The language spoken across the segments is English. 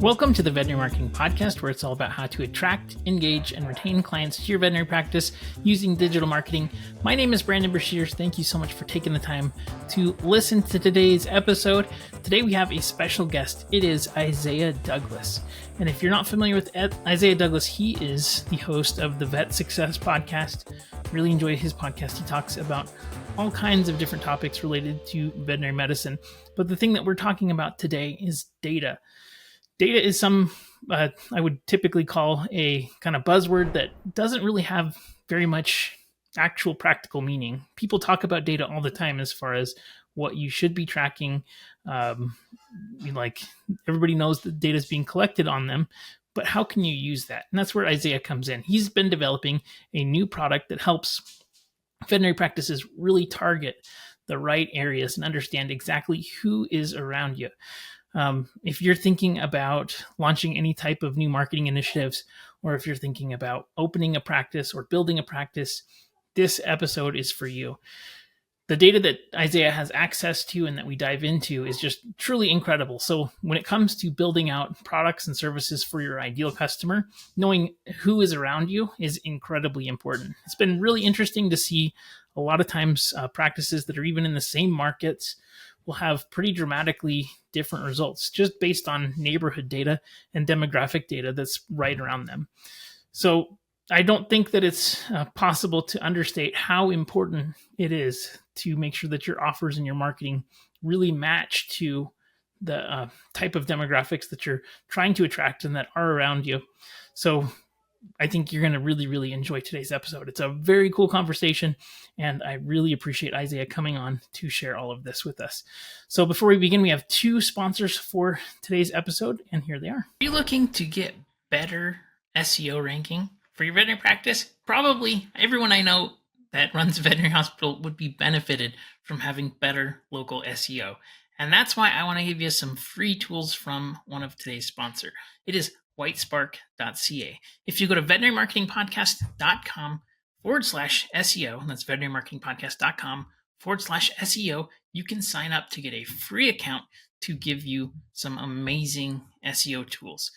Welcome to the Veterinary Marketing Podcast, where it's all about how to attract, engage, and retain clients to your veterinary practice using digital marketing. My name is Brandon Breashears. Thank you so much for taking the time to listen to today's episode. Today we have a special guest. It is Isaiah Douglas. And if you're not familiar with Isaiah Douglas, he is the host of the Vet Success Podcast. Really enjoy his podcast. He talks about all kinds of different topics related to veterinary medicine. But the thing that we're talking about today is data. Data is I would typically call a kind of buzzword that doesn't really have very much actual practical meaning. People talk about data all the time as far as what you should be tracking. Like everybody knows that data is being collected on them, but how can you use that? And that's where Isaiah comes in. He's been developing a new product that helps veterinary practices really target the right areas and understand exactly who is around you. If you're thinking about launching any type of new marketing initiatives, or if you're thinking about opening a practice or building a practice, this episode is for you. The data that Isaiah has access to and that we dive into is just truly incredible. So when it comes to building out products and services for your ideal customer, knowing who is around you is incredibly important. It's been really interesting to see a lot of times practices that are even in the same markets will have pretty dramatically different results just based on neighborhood data and demographic data that's right around them. So I don't think that it's possible to understate how important it is to make sure that your offers and your marketing really match to the type of demographics that you're trying to attract and that are around you. So I think you're going to really, really enjoy today's episode. It's a very cool conversation, and I really appreciate Isaiah coming on to share all of this with us. So before we begin, we have two sponsors for today's episode, and here they are. Are you looking to get better SEO ranking for your veterinary practice? Probably everyone I know that runs a veterinary hospital would be benefited from having better local SEO. And that's why I want to give you some free tools from one of today's sponsors. It is whitespark.ca. If you go to veterinarymarketingpodcast.com/SEO, that's veterinarymarketingpodcast.com/SEO, you can sign up to get a free account to give you some amazing SEO tools.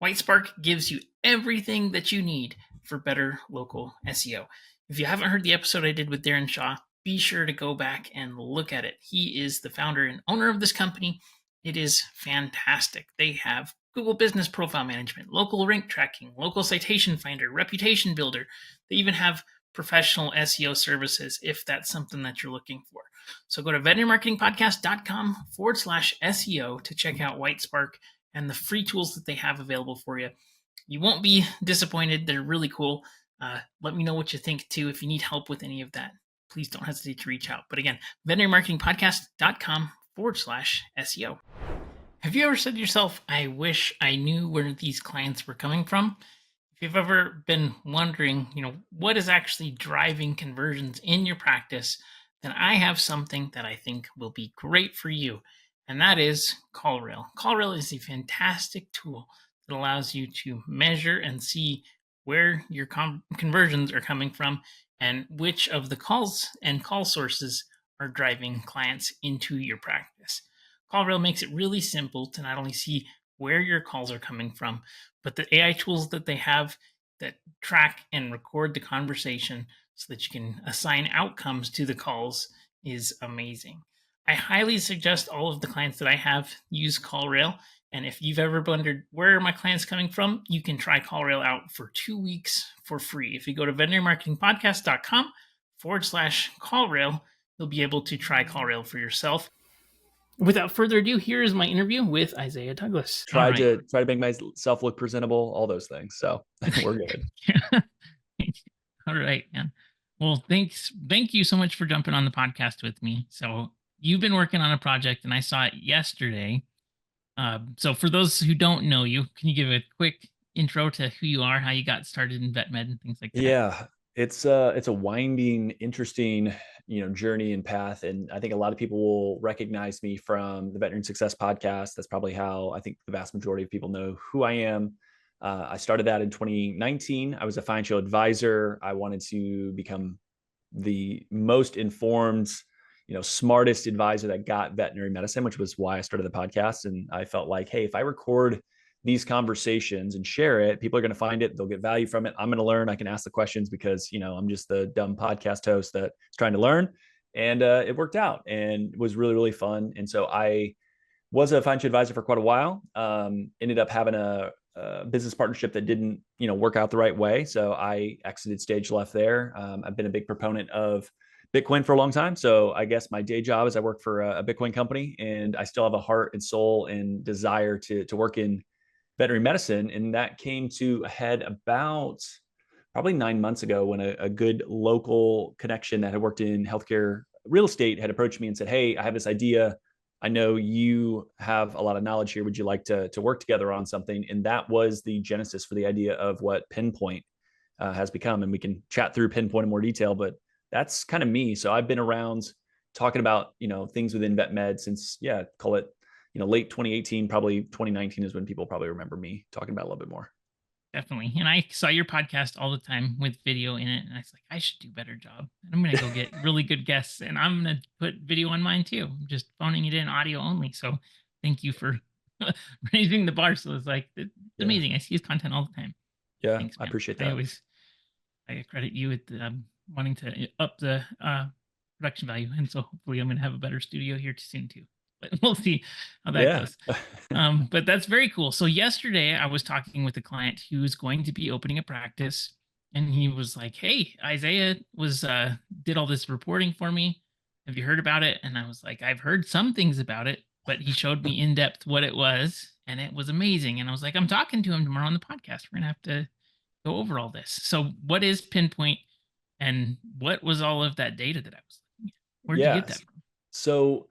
Whitespark gives you everything that you need for better local SEO. If you haven't heard the episode I did with Darren Shaw, be sure to go back and look at it. He is the founder and owner of this company. It is fantastic. They have Google Business Profile Management, local rank tracking, local citation finder, reputation builder. They even have professional SEO services if that's something that you're looking for. So go to veterinarymarketingpodcast.com/SEO to check out Whitespark and the free tools that they have available for you. You won't be disappointed. They're really cool. Let me know what you think too. If you need help with any of that, please don't hesitate to reach out. But again, veterinarymarketingpodcast.com/SEO. Have you ever said to yourself, I wish I knew where these clients were coming from? If you've ever been wondering, what is actually driving conversions in your practice, then I have something that I think will be great for you, and that is CallRail. CallRail is a fantastic tool that allows you to measure and see where your conversions are coming from and which of the calls and call sources are driving clients into your practice. CallRail makes it really simple to not only see where your calls are coming from, but the AI tools that they have that track and record the conversation so that you can assign outcomes to the calls is amazing. I highly suggest all of the clients that I have use CallRail. And if you've ever wondered where are my clients coming from, you can try CallRail out for 2 weeks for free. If you go to veterinarymarketingpodcast.com/CallRail, you'll be able to try CallRail for yourself. Without further ado, here is my interview with Isaiah Douglas. Try to make myself look presentable, all those things. So we're good. All right, man. Well, thank you so much for jumping on the podcast with me. So you've been working on a project and I saw it yesterday. So for those who don't know you, can you give a quick intro to who you are, how you got started in vet med and things like that? Yeah, it's a winding, interesting, journey and path. And I think a lot of people will recognize me from the Veterinary Success Podcast. That's probably how I think the vast majority of people know who I am. I started that in 2019. I was a financial advisor. I wanted to become the most informed, smartest advisor that got veterinary medicine, which was why I started the podcast. And I felt like, hey, if I record these conversations and share it, people are going to find it. They'll get value from it. I'm going to learn. I can ask the questions because, I'm just the dumb podcast host that's trying to learn. And it worked out and was really, really fun. And so I was a financial advisor for quite a while. Ended up having a business partnership that didn't, work out the right way. So I exited stage left there. I've been a big proponent of Bitcoin for a long time. So I guess my day job is I work for a Bitcoin company, and I still have a heart and soul and desire to work in veterinary medicine. And that came to a head about probably 9 months ago when a good local connection that had worked in healthcare real estate had approached me and said, "Hey, I have this idea. I know you have a lot of knowledge here. Would you like to work together on something?" And that was the genesis for the idea of what Pinpoint has become. And we can chat through Pinpoint in more detail, but that's kind of me. So I've been around talking about, things within vet med since, call it, late 2018, probably 2019 is when people probably remember me talking about it a little bit more. Definitely. And I saw your podcast all the time with video in it. And I was like, I should do a better job. And I'm going to go get really good guests. And I'm going to put video on mine too. I'm just phoning it in audio only. So thank you for raising the bar. So it's amazing. I see his content all the time. Yeah, Thanks, I man. appreciate that. I credit you with wanting to up the production value. And so hopefully I'm going to have a better studio here soon too. But we'll see how that goes. But that's very cool. So yesterday I was talking with a client who's going to be opening a practice, and he was like, "Hey, Isaiah was did all this reporting for me. Have you heard about it?" And I was like, "I've heard some things about it," but he showed me in depth what it was, and it was amazing. And I was like, "I'm talking to him tomorrow on the podcast. We're gonna have to go over all this." So what is Pinpoint, and what was all of that data that I was looking at? Where'd you get that from? So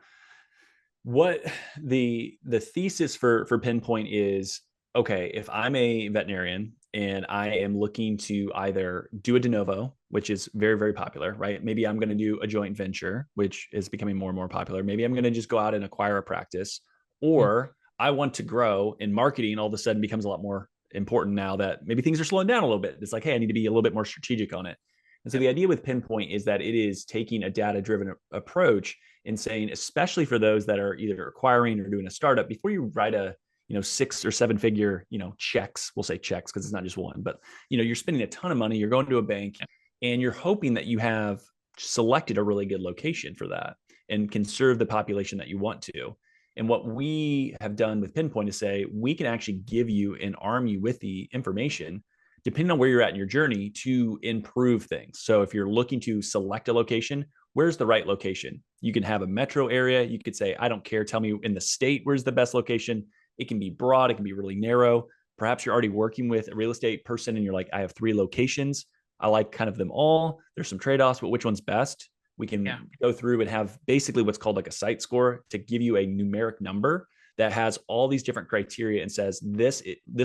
what the thesis for Pinpoint is, okay, if I'm a veterinarian and I am looking to either do a de novo, which is very, very popular, right? Maybe I'm going to do a joint venture, which is becoming more and more popular. Maybe I'm going to just go out and acquire a practice, or I want to grow, and marketing all of a sudden becomes a lot more important now that maybe things are slowing down a little bit. It's like, hey, I need to be a little bit more strategic on it. And so the idea with Pinpoint is that it is taking a data-driven approach and saying, especially for those that are either acquiring or doing a startup, before you write a 6 or 7 figure checks, we'll say checks because it's not just one, but you're spending a ton of money, you're going to a bank, and you're hoping that you have selected a really good location for that and can serve the population that you want to. And what we have done with Pinpoint is say, we can actually give you and arm you with the information depending on where you're at in your journey to improve things. So if you're looking to select a location, where's the right location? You can have a metro area. You could say, I don't care. Tell me in the state, where's the best location? It can be broad. It can be really narrow. Perhaps you're already working with a real estate person and you're like, I have 3 locations. I like kind of them all. There's some trade-offs, but which one's best? We can go through and have basically what's called like a site score to give you a numeric number that has all these different criteria and says this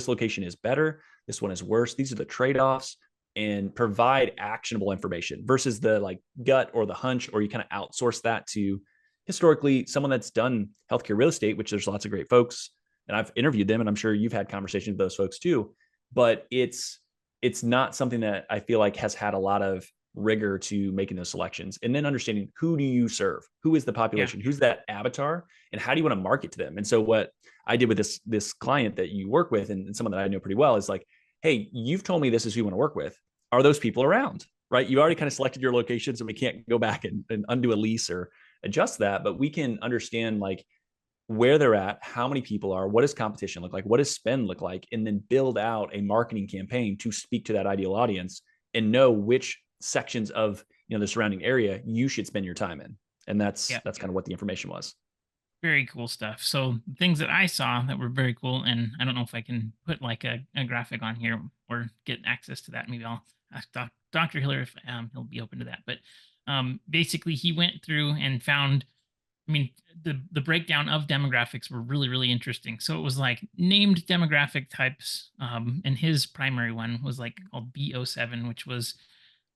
location is better, this one is worse, these are the trade-offs, and provide actionable information versus the like gut or the hunch, or you kind of outsource that to historically someone that's done healthcare real estate, which there's lots of great folks, and I've interviewed them, and I'm sure you've had conversations with those folks too, but it's not something that I feel like has had a lot of rigor to making those selections. And then understanding, who do you serve? Who is the population? Who's that avatar? And how do you want to market to them? And so what I did with this client that you work with, and someone that I know pretty well, is like, hey, you've told me this is who you want to work with. Are those people around? Right? You already kind of selected your location, so we can't go back and undo a lease or adjust that, but we can understand like where they're at, how many people are, what does competition look like, what does spend look like, and then build out a marketing campaign to speak to that ideal audience and know which sections of the surrounding area you should spend your time in. And that's kind of what the information was. Very cool stuff. So things that I saw that were very cool, and I don't know if I can put like a graphic on here or get access to that. Maybe I'll ask Dr. Hiller if he'll be open to that. But basically, he went through and found, I mean, the breakdown of demographics were really, really interesting. So it was like named demographic types, and his primary one was like called B07, which was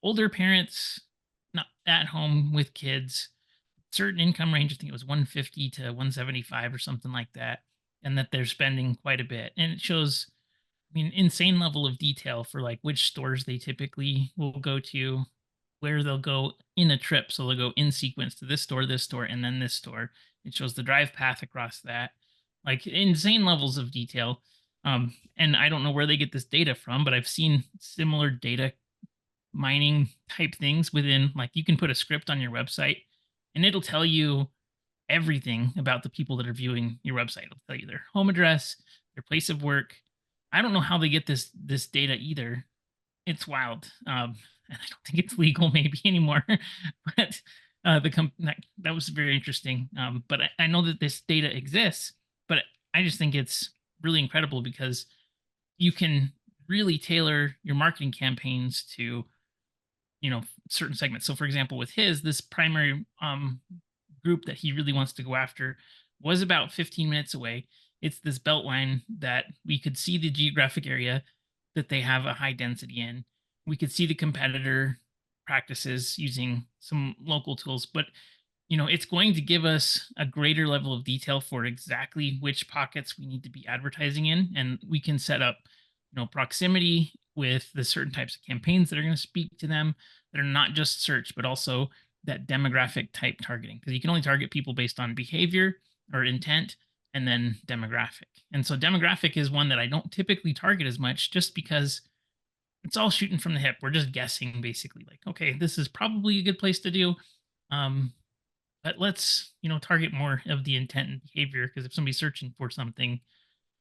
older parents, not at home with kids, certain income range. I think it was 150 to 175 or something like that, and that they're spending quite a bit. And it shows, I mean, insane level of detail for like which stores they typically will go to, where they'll go in a trip. So they'll go in sequence to this store, and then this store. It shows the drive path across that, like insane levels of detail. And I don't know where they get this data from, but I've seen similar data mining type things within, like, you can put a script on your website and it'll tell you everything about the people that are viewing your website. It'll tell you their home address, their place of work. I don't know how they get this data either. It's wild. And I don't think it's legal maybe anymore. But that was very interesting. But I know that this data exists, but I just think it's really incredible because you can really tailor your marketing campaigns to, certain segments. So for example, with this primary group that he really wants to go after was about 15 minutes away. It's this belt line that we could see the geographic area that they have a high density in. We could see the competitor practices using some local tools, but it's going to give us a greater level of detail for exactly which pockets we need to be advertising in, and we can set up proximity with the certain types of campaigns that are going to speak to them, that are not just search but also that demographic type targeting, because you can only target people based on behavior or intent and then demographic. And so demographic is one that I don't typically target as much, just because it's all shooting from the hip. We're just guessing, basically, like, okay, this is probably a good place to do. But let's, target more of the intent and behavior, because if somebody's searching for something,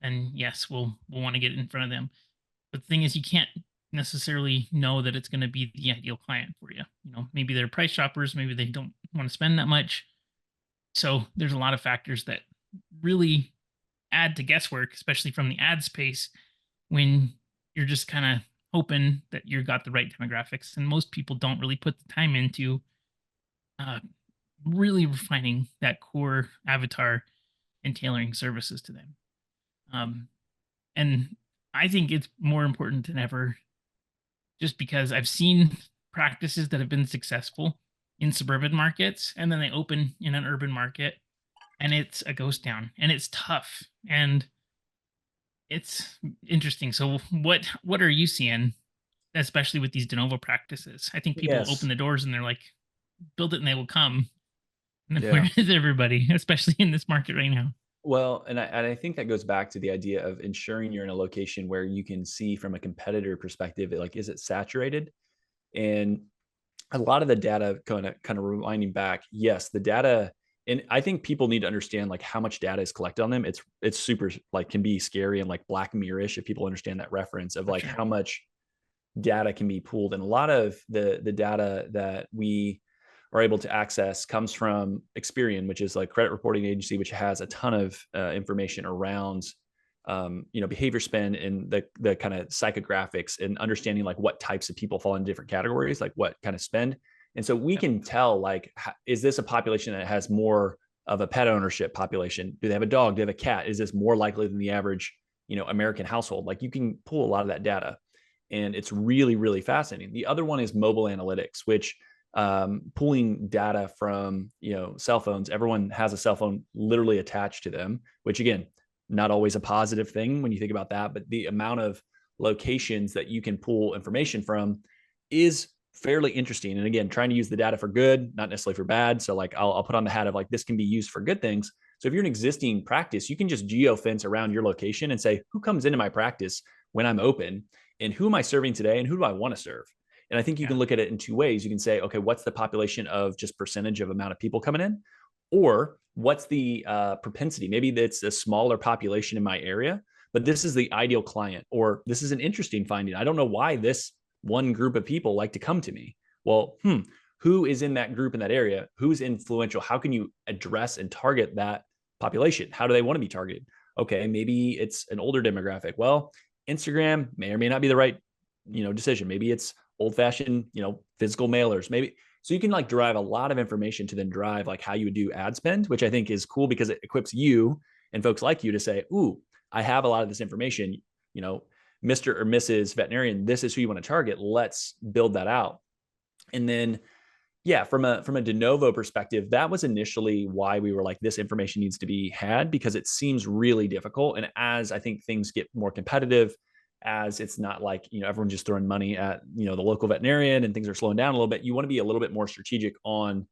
then yes, we'll want to get it in front of them. But the thing is, you can't necessarily know that it's going to be the ideal client for you. Maybe they're price shoppers, maybe they don't want to spend that much. So there's a lot of factors that really add to guesswork, especially from the ad space, when you're just kind of hoping that you got the right demographics. And most people don't really put the time into really refining that core avatar and tailoring services to them. And I think it's more important than ever, just because I've seen practices that have been successful in suburban markets, and then they open in an urban market and it's a ghost town, and it's tough and it's interesting. So what are you seeing, especially with these de novo practices? I think people Yes. open the doors and they're like, build it and they will come. And then Yeah. where is everybody, especially in this market right now? Well, and I think that goes back to the idea of ensuring you're in a location where you can see from a competitor perspective, like, is it saturated? And a lot of the data kind of reminding back, yes, the data, and I think people need to understand like how much data is collected on them. It's super, like, can be scary and like Black Mirror-ish if people understand that reference of For like sure. how much data can be pooled. And a lot of the data that we are able to access comes from Experian, which is like credit reporting agency, which has a ton of information around behavior spend and the kind of psychographics and understanding like what types of people fall in different categories, like what kind of spend. And so we can tell, like, is this a population that has more of a pet ownership population? Do they have a dog? Do they have a cat? Is this more likely than the average, American household? Like, you can pull a lot of that data, and it's really, really fascinating. The other one is mobile analytics, which pulling data from, cell phones. Everyone has a cell phone literally attached to them, which, again, not always a positive thing when you think about that, but the amount of locations that you can pull information from is fairly interesting. And again, trying to use the data for good, not necessarily for bad. So like, I'll put on the hat of like, this can be used for good things. So if you're an existing practice, you can just geofence around your location and say, who comes into my practice when I'm open, and who am I serving today, and who do I want to serve? And I think you can look at it in two ways. You can say, okay, what's the population of just percentage of amount of people coming in? Or what's the propensity? Maybe it's a smaller population in my area, but this is the ideal client, or this is an interesting finding. I don't know why this one group of people like to come to me. Well, who is in that group in that area? Who's influential? How can you address and target that population? How do they want to be targeted? Okay, maybe it's an older demographic. Well, Instagram may or may not be the right, decision. Maybe it's old-fashioned, physical mailers. Maybe. So you can like derive a lot of information to then drive like how you would do ad spend, which I think is cool because it equips you and folks like you to say, ooh, I have a lot of this information, Mr. or Mrs. Veterinarian, this is who you want to target. Let's build that out. And then, yeah, from a de novo perspective, that was initially why we were like, this information needs to be had, because it seems really difficult. And as I think things get more competitive, as it's not like, everyone just throwing money at, the local veterinarian, and things are slowing down a little bit, you want to be a little bit more strategic on,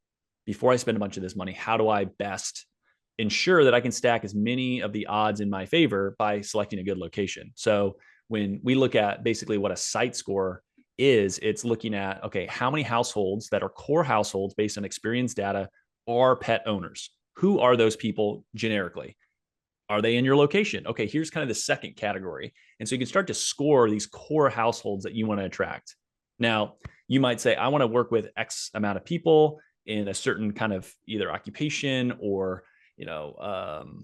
before I spend a bunch of this money, how do I best ensure that I can stack as many of the odds in my favor by selecting a good location. So when we look at basically what a site score is, it's looking at, okay, how many households that are core households based on experience data are pet owners? Who are those people generically? Are they in your location? Okay, here's kind of the second category. And so you can start to score these core households that you want to attract. Now, you might say, I want to work with X amount of people in a certain kind of either occupation or,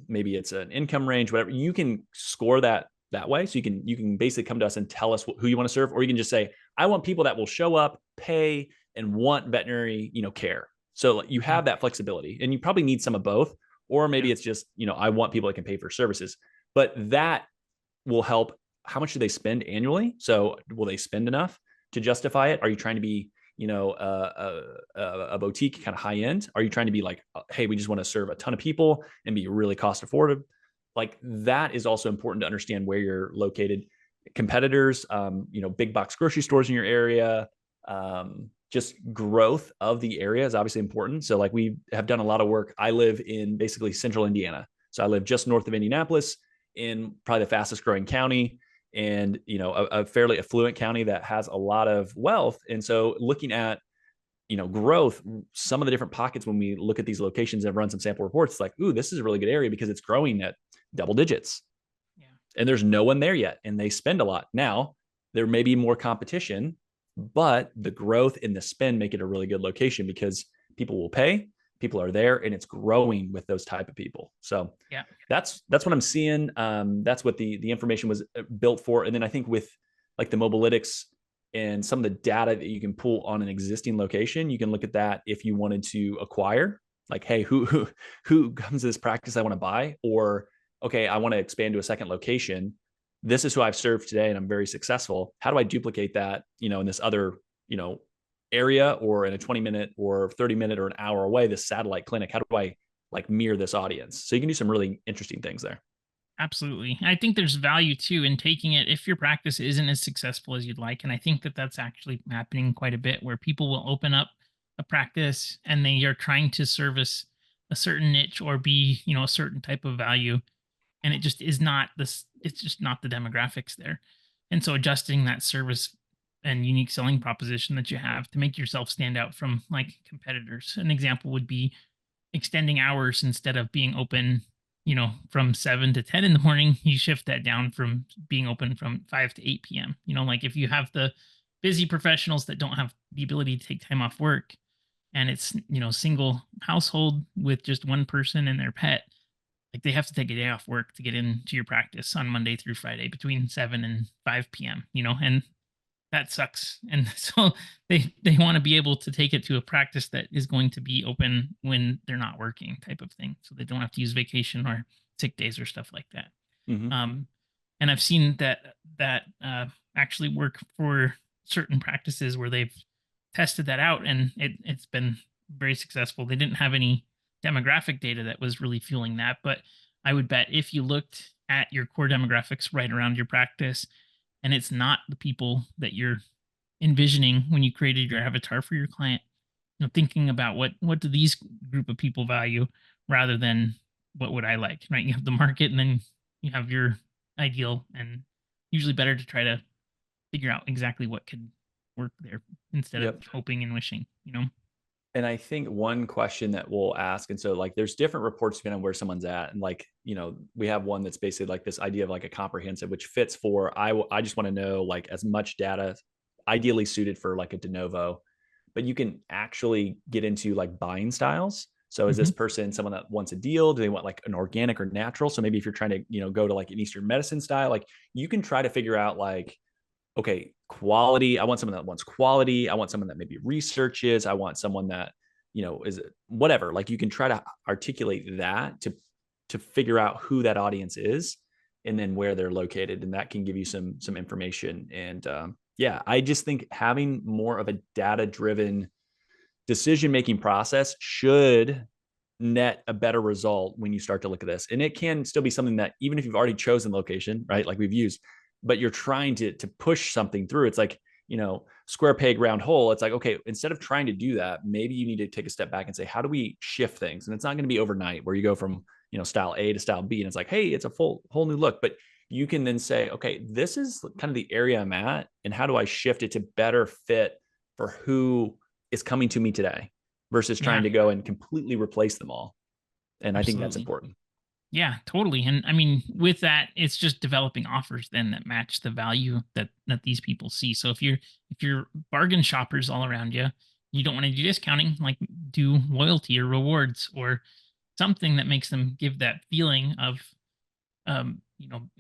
maybe it's an income range, whatever. You can score that way. So you can basically come to us and tell us who you want to serve, or you can just say, I want people that will show up, pay, and want veterinary, care. So you have that flexibility, and you probably need some of both. Or maybe it's just, I want people that can pay for services, but that will help. How much do they spend annually? So will they spend enough to justify it? Are you trying to be, a boutique kind of high end? Are you trying to be like, hey, we just want to serve a ton of people and be really cost affordable? Like that is also important to understand where you're located. Competitors, big box grocery stores in your area, just growth of the area is obviously important. So like we have done a lot of work. I live in basically central Indiana. So I live just north of Indianapolis in probably the fastest growing county, and, a fairly affluent county that has a lot of wealth. And so looking at, growth, some of the different pockets, when we look at these locations and run some sample reports, it's like, ooh, this is a really good area because it's growing at double digits. Yeah. And there's no one there yet. And they spend a lot. Now there may be more competition, but the growth in the spend make it a really good location because people will pay, people are there, and it's growing with those type of people. So yeah, that's what I'm seeing. That's what the information was built for. And then I think with like the Mobilytics and some of the data that you can pull on an existing location, you can look at that if you wanted to acquire, like, hey, who comes to this practice I want to buy? Or, okay, I want to expand to a second location. This is who I've served today and I'm very successful. How do I duplicate that, in this other, area, or in a 20-minute or 30-minute or an hour away, this satellite clinic? How do I like mirror this audience? So you can do some really interesting things there. Absolutely. I think there's value too in taking it if your practice isn't as successful as you'd like. And I think that that's actually happening quite a bit, where people will open up a practice and they are trying to service a certain niche or be, a certain type of value. And it just is not this, it's just not the demographics there. And so adjusting that service and unique selling proposition that you have to make yourself stand out from like competitors. An example would be extending hours. Instead of being open, from 7 to 10 in the morning, you shift that down from being open from 5 to 8 p.m. Like if you have the busy professionals that don't have the ability to take time off work, and it's, single household with just one person and their pet, like they have to take a day off work to get into your practice on Monday through Friday between 7 and 5 p.m., and that sucks. And so they want to be able to take it to a practice that is going to be open when they're not working, type of thing. So they don't have to use vacation or sick days or stuff like that. Mm-hmm. And I've seen that actually work for certain practices where they've tested that out, and it's been very successful. They didn't have any demographic data that was really fueling that, but I would bet if you looked at your core demographics right around your practice, and it's not the people that you're envisioning when you created your avatar for your client, thinking about what do these group of people value rather than what would I like, right? You have the market and then you have your ideal, and usually better to try to figure out exactly what could work there instead of hoping and wishing, And I think one question that we'll ask, and so like there's different reports depending on where someone's at. And like, we have one that's basically like this idea of like a comprehensive, which fits for, I just want to know like as much data ideally suited for like a de novo, but you can actually get into like buying styles. So is this person someone that wants a deal? Do they want like an organic or natural? So maybe if you're trying to, go to like an Eastern medicine style, like you can try to figure out like, okay, quality. I want someone that wants quality. I want someone that maybe researches. I want someone that, is whatever. Like you can try to articulate that to figure out who that audience is and then where they're located. And that can give you some information. And I just think having more of a data-driven decision-making process should net a better result when you start to look at this. And it can still be something that even if you've already chosen location, right? Like we've used, but you're trying to push something through. It's like, square peg, round hole. It's like, okay, instead of trying to do that, maybe you need to take a step back and say, how do we shift things? And it's not going to be overnight where you go from, style A to style B. And it's like, hey, it's a whole new look. But you can then say, okay, this is kind of the area I'm at, and how do I shift it to better fit for who is coming to me today versus trying Yeah, to go and completely replace them all. And I think that's absolutely. important. Yeah, totally. And I mean, with that, it's just developing offers then that match the value that these people see. So if you're bargain shoppers all around you, you don't want to do discounting, like do loyalty or rewards or something that makes them give that feeling of you know,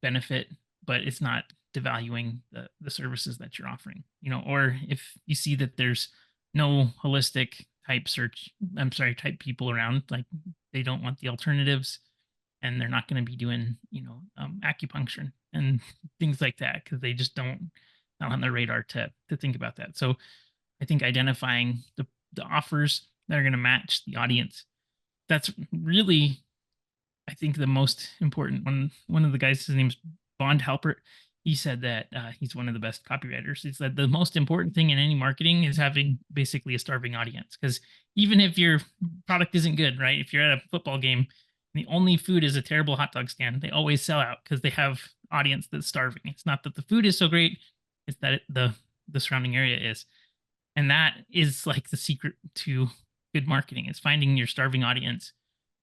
benefit, but it's not devaluing the services that you're offering. Or if you see that there's no holistic type search, I'm sorry, type people around, like they don't want the alternatives and they're not going to be doing, acupuncture and things like that because they just don't not on their radar to think about that. So I think identifying the offers that are going to match the audience, that's really, I think, the most important one. One of the guys, his name's Bond Halpert. He said that he's one of the best copywriters. He said the most important thing in any marketing is having basically a starving audience. Because even if your product isn't good, right? If you're at a football game and the only food is a terrible hot dog stand, they always sell out because they have audience that's starving. It's not that the food is so great; it's that the surrounding area is, and that is like the secret to good marketing. Is finding your starving audience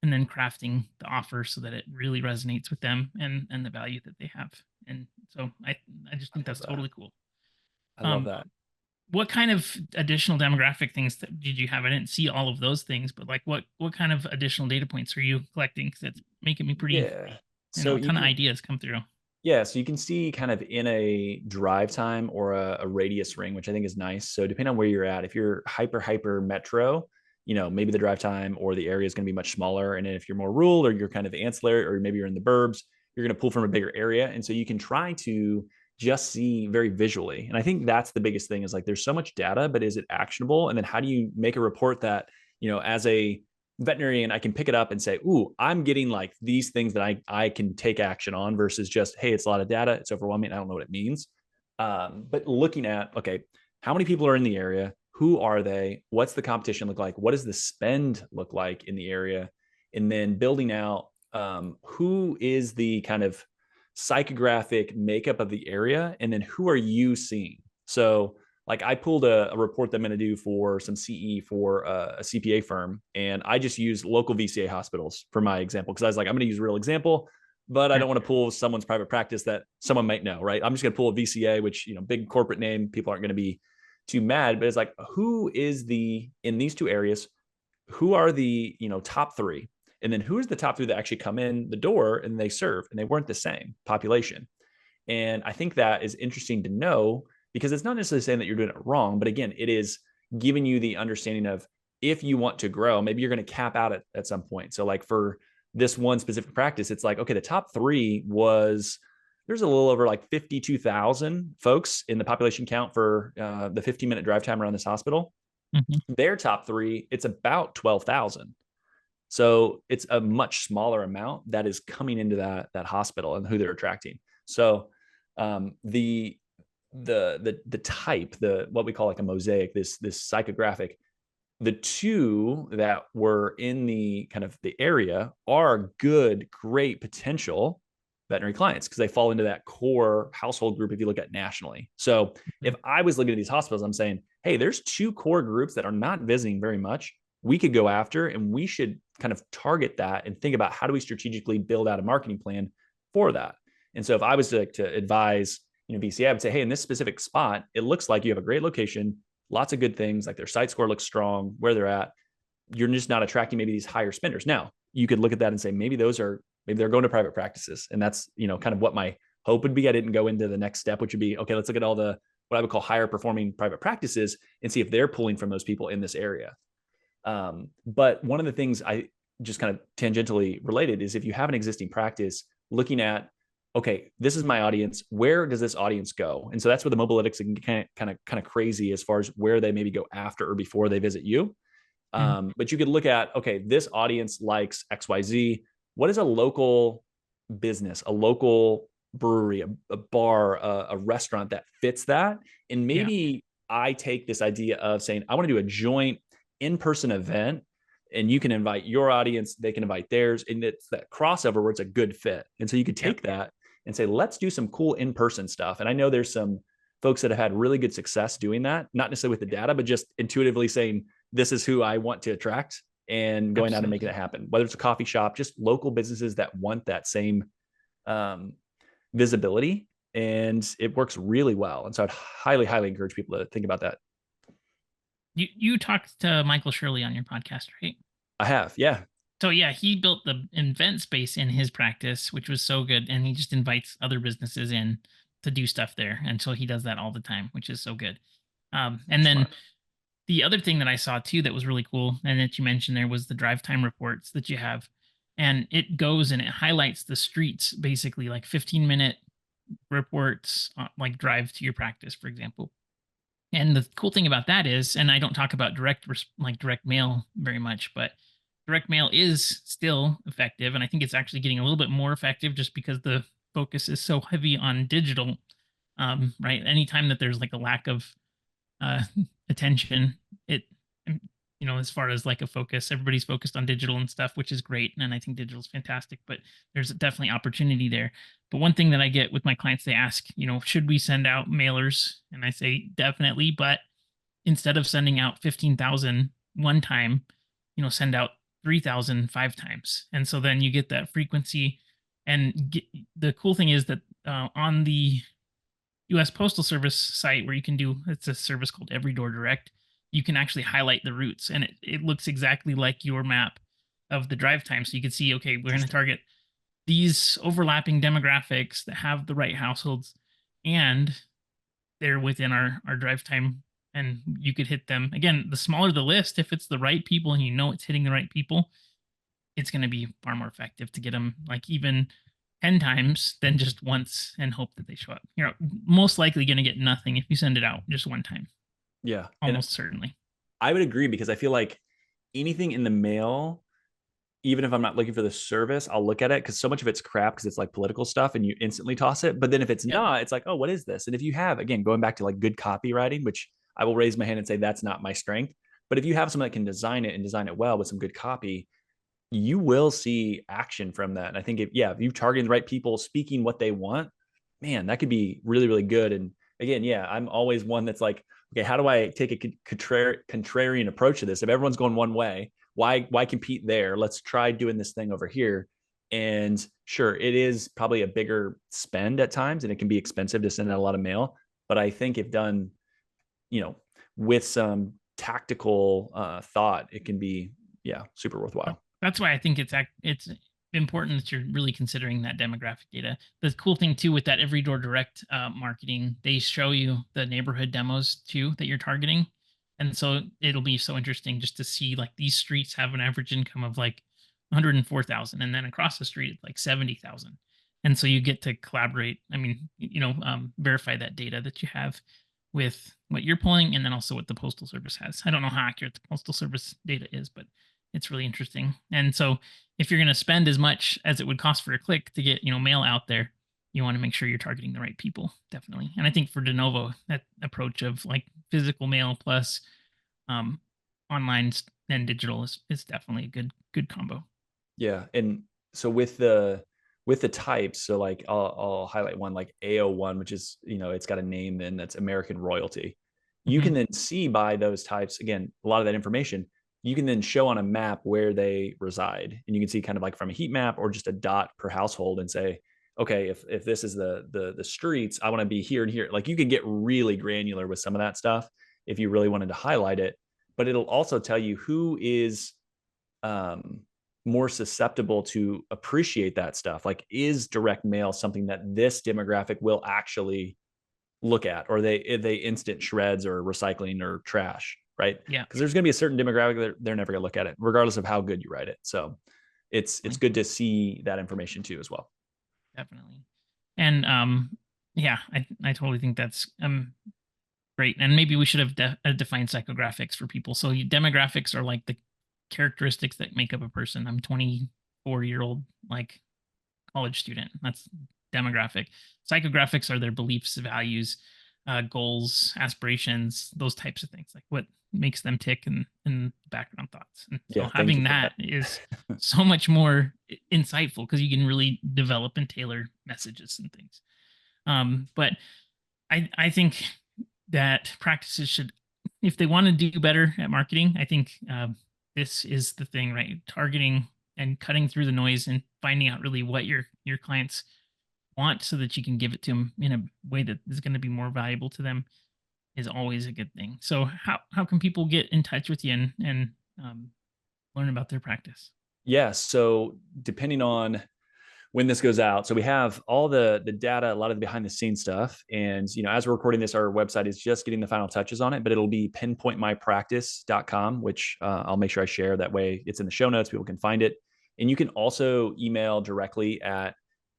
and then crafting the offer so that it really resonates with them and the value that they have. And so I just I think love that's that. totally cool. I love Um, that. what kind of additional demographic things did you have? I didn't see all of those things, but like what kind of additional data points are you collecting? Because it's making me pretty, Yeah. So a you ton of can, ideas come through. yeah, so you can see kind of in a drive time or a radius ring, which I think is nice. So depending on where you're at, if you're hyper metro, maybe the drive time or the area is going to be much smaller. And then if you're more rural or you're kind of ancillary, or maybe you're in the burbs, you're going to pull from a bigger area. And so you can try to just see very visually. And I think that's the biggest thing is like, there's so much data, but is it actionable? And then how do you make a report that, as a veterinarian, I can pick it up and say, ooh, I'm getting like these things that I can take action on versus just, hey, it's a lot of data. It's overwhelming. I don't know what it means. But looking at, okay, how many people are in the area? Who are they? What's the competition look like? What does the spend look like in the area? And then building out who is the kind of psychographic makeup of the area, and then who are you seeing? So like I pulled a report that I'm going to do for some CE for a CPA firm, and I just used local VCA hospitals for my example because I was like, I'm going to use a real example, but I Sure. don't want to pull someone's private practice that someone might know, right? I'm just going to pull a VCA, which big corporate name, people aren't going to be too mad, but it's like, who is in these two areas? Who are the top three? And then who is the top three that actually come in the door and they serve, and they weren't the same population. And I think that is interesting to know because it's not necessarily saying that you're doing it wrong, but again, it is giving you the understanding of if you want to grow, maybe you're going to cap out at some point. So like for this one specific practice, it's like, okay, the top three was there's a little over like 52,000 folks in the population count for the 15-minute drive time around this hospital. Mhm. Their top three, it's about 12,000. So it's a much smaller amount that is coming into that hospital and who they're attracting. So the type, the what we call like a mosaic, this psychographic, the two that were in the kind of the area are good, great potential veterinary clients because they fall into that core household group if you look at nationally. So if Mhm. I was looking at these hospitals, I'm saying, hey, there's two core groups that are not visiting very much. We could go after, and we should kind of target that and think about how do we strategically build out a marketing plan for that. And so if I was to advise, VCA, I would say, hey, in this specific spot, it looks like you have a great location, lots of good things, like their site score looks strong, where they're at. You're just not attracting maybe these higher spenders. Now, you could look at that and say, maybe they're going to private practices. And that's, kind of what my hope would be. I didn't go into the next step, which would be, okay, let's look at all the, what I would call higher performing private practices and see if they're pulling from those people in this area. But one of the things I just kind of tangentially related is if you have an existing practice, looking at, okay, this is my audience. Where does this audience go? And so that's where the mobilytics can kind of crazy as far as where they maybe go after or before they visit you. Mhm. But you could look at, okay, this audience likes XYZ. What is a local business, a local brewery, a bar, a restaurant that fits that? And Yeah. maybe I take this idea of saying, I want to do a joint in-person event and you can invite your audience, they can invite theirs. And it's that crossover where it's a good fit. And so you could take that and say, let's do some cool in-person stuff. And I know there's some folks that have had really good success doing that, not necessarily with the data, but just intuitively saying, this is who I want to attract, and going out and making it happen. Whether it's a coffee shop, just local businesses that want that same visibility, and it works really well. And so I'd highly, highly encourage people to think about that. You talked to Michael Shirley on your podcast, right? I have, yeah. So yeah, he built the event space in his practice, which was so good, and he just invites other businesses in to do stuff there, and so he does that all the time, which is so good. And then the other thing that I saw too that was really cool, and that you mentioned there, was the drive time reports that you have, and it goes and it highlights the streets, basically like 15-minute reports, like drive to your practice, for example. And the cool thing about that is, and I don't talk about direct mail very much, but direct mail is still effective. And I think it's actually getting a little bit more effective just because the focus is so heavy on digital. Right. Anytime that there's like a lack of uh, attention, as far as like a focus, everybody's focused on digital and stuff, which is great. And I think digital is fantastic, but there's definitely opportunity there. But one thing that I get with my clients, they ask, should we send out mailers? And I say, definitely. But instead of sending out 15,000 one time, send out 3,000 5 times. And so then you get that frequency. And the cool thing is that on the U.S. Postal Service site, where it's a service called Every Door Direct, you can actually highlight the routes, and it looks exactly like your map of the drive time. So you can see, okay, we're going to target these overlapping demographics that have the right households, and they're within our drive time, and you could hit them. Again, the smaller the list, if it's the right people and it's hitting the right people, it's going to be far more effective to get them like even 10 times than just once and hope that they show up. You're most likely going to get nothing if you send it out just one time. Yeah. Almost certainly. I would agree, because I feel like anything in the mail, even if I'm not looking for the service, I'll look at it, because so much of it's crap because it's like political stuff and you instantly toss it. But then if it's not, it's like, oh, what is this? And if you have, again, going back to like good copywriting, which I will raise my hand and say that's not my strength. But if you have someone that can design it and design it well with some good copy, you will see action from that. And I think if you're targeting the right people, speaking what they want, man, that could be really, really good. And again, I'm always one that's like, okay, how do I take a contrarian approach to this? If everyone's going one way, why compete there? Let's try doing this thing over here. And sure, it is probably a bigger spend at times, and it can be expensive to send out a lot of mail. But I think if done, with some tactical thought, it can be, super worthwhile. That's why I think it's important that you're really considering that demographic data. The cool thing too with that Every Door Direct marketing, they show you the neighborhood demos too that you're targeting, and so it'll be so interesting just to see like these streets have an average income of like 104,000, and then across the street it's like 70,000, and so you get to collaborate. I mean, verify that data that you have with what you're pulling, and then also what the Postal Service has. I don't know how accurate the Postal Service data is, but it's really interesting. And so if you're going to spend as much as it would cost for a click to get, mail out there, you want to make sure you're targeting the right people. Definitely. And I think for de novo, that approach of like physical mail plus online and digital is definitely a good combo. Yeah. And so with the types, so like I'll highlight one like AO1, which is, it's got a name then that's American royalty. You can then see by those types, again, a lot of that information, you can then show on a map where they reside. And you can see kind of like from a heat map or just a dot per household and say, okay, if this is the streets, I want to be here and here. Like you can get really granular with some of that stuff if you really wanted to highlight it, but it'll also tell you who is more susceptible to appreciate that stuff. Like, is direct mail something that this demographic will actually look at, or they instant shreds or recycling or trash? Right. Yeah. Because there's going to be a certain demographic that they're never going to look at it, regardless of how good you write it. So it's good to see that information too, as well. Definitely. And I totally think that's great. And maybe we should have defined psychographics for people. So demographics are like the characteristics that make up a person. I'm 24-year-old, like college student. That's demographic. Psychographics are their beliefs, values, goals, aspirations, those types of things, like what makes them tick and background thoughts. And so Yeah, thank you having for that that. is so much more insightful because you can really develop and tailor messages and things. But I think that practices should, if they want to do better at marketing, I think this is the thing, right? Targeting and cutting through the noise and finding out really what your clients want so that you can give it to them in a way that is going to be more valuable to them is always a good thing. So how can people get in touch with you and learn about their practice? Yeah. So depending on when this goes out, so we have all the data, a lot of the behind the scenes stuff. And, as we're recording this, our website is just getting the final touches on it, but it'll be pinpointmypractice.com, which I'll make sure I share. That way it's in the show notes. People can find it. And you can also email directly at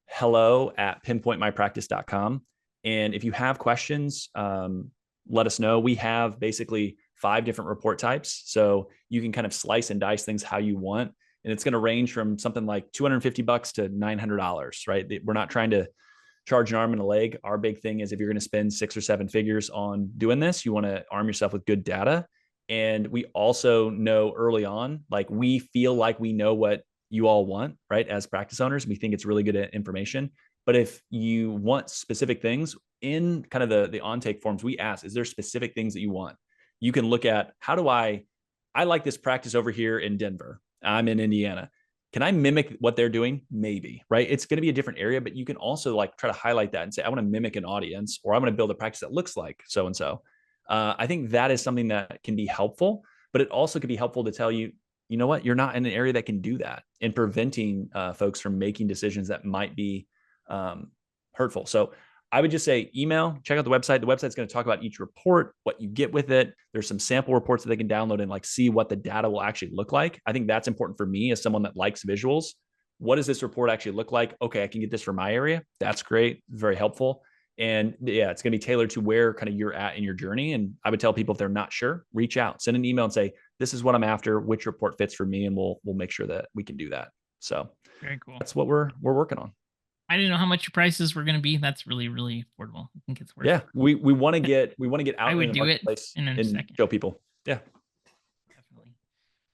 hello@pinpointmypractice.com. And if you have questions, let us know. We have basically 5 different report types. So you can kind of slice and dice things how you want. And it's going to range from something like $250 to $900, right? We're not trying to charge an arm and a leg. Our big thing is if you're going to spend 6 or 7 figures on doing this, you want to arm yourself with good data. And we also know early on, like we feel like we know what you all want, right? As practice owners, we think it's really good information. But if you want specific things in kind of the on-take forms, we ask, is there specific things that you want? You can look at, how do I like this practice over here in Denver. I'm in Indiana. Can I mimic what they're doing? Maybe, right? It's going to be a different area, but you can also like try to highlight that and say, I want to mimic an audience, or I want to build a practice that looks like so-and-so. I think that is something that can be helpful, but it also could be helpful to tell you, you know what, you're not in an area that can do that, and preventing folks from making decisions that might be hurtful. So I would just say email, check out the website. The website's going to talk about each report, what you get with it. There's some sample reports that they can download and like see what the data will actually look like. I think that's important for me as someone that likes visuals. What does this report actually look like? Okay, I can get this for my area. That's great. Very helpful. And yeah, it's going to be tailored to where kind of you're at in your journey. And I would tell people, if they're not sure, reach out, send an email and say, this is what I'm after, which report fits for me. And we'll make sure that we can do that. So Very cool. that's what we're working on. I didn't know how much your prices were going to be. That's really, really affordable. I think it's worth it. We want to get out I would in the do it marketplace in a and second. show people. Yeah. Definitely.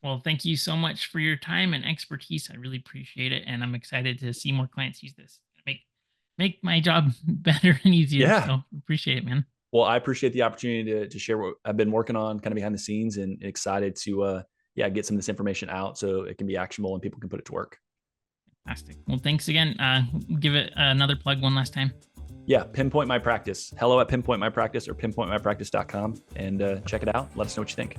Well, thank you so much for your time and expertise. I really appreciate it. And I'm excited to see more clients use this. Make my job better and easier. Yeah. So appreciate it, man. Well, I appreciate the opportunity to share what I've been working on kind of behind the scenes, and excited to get some of this information out so it can be actionable and people can put it to work. Fantastic. Well, thanks again. Give it another plug one last time. Yeah, Pinpoint My Practice. Hello@pinpointmypractice or pinpointmypractice.com, and check it out. Let us know what you think.